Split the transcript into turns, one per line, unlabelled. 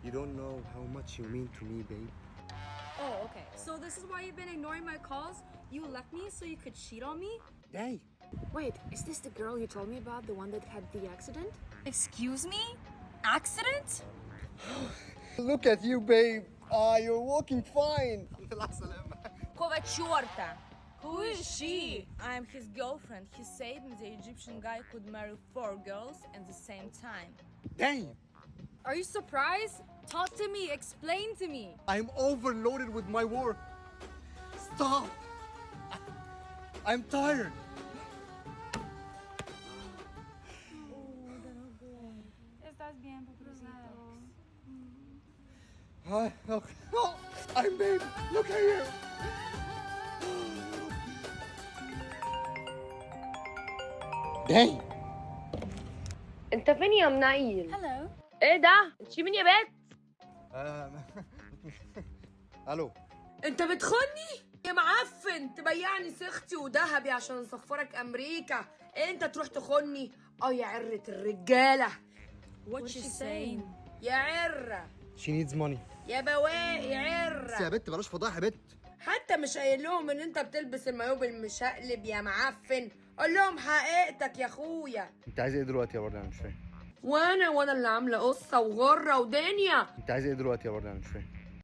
You don't know how much you mean to me, babe.
Oh, okay. So this is why you've been ignoring my calls? You left me so you could cheat on me?
Hey.
Wait, is this the girl you told me about, the one that had the accident?
Excuse me? Accident?
Look at you, babe. You're walking fine.
Kovachorta. Who is she? I'm his girlfriend. He said me the Egyptian guy could marry 4 girls at the same time.
Damn.
Are you surprised? Talk to me, explain to me.
I'm overloaded with my work. Stop. I'm tired.
Estás bien, pobrecito.
Look. Oh, I'm babe. Look at you. Damn.
انت فين يا منيل؟
Hello.
ايه ده؟ انت مين يا بنت؟
الو.
انت بتخوني يا معفن، تبيعني سختي وذهبي عشان نسفرك امريكا، انت تروح تخوني؟ يا عرة الرجالة.
What she saying?
يا عرة
She needs money.
يا بواقي يا
بس يا
عرة،
بت بلاش فضايح يا بت.
حتى مش قايل لهم ان انت بتلبس المايوه بالمشقلب يا معفن؟ قول لهم حقيقتك يا اخويا.
انت عايز ايه دلوقتي يا برده؟ انا مش فاهم.
وانا اللي عامله قصه وغره ودنيا.
انت عايز ايه دلوقتي يا برده؟ انا مش فاهم.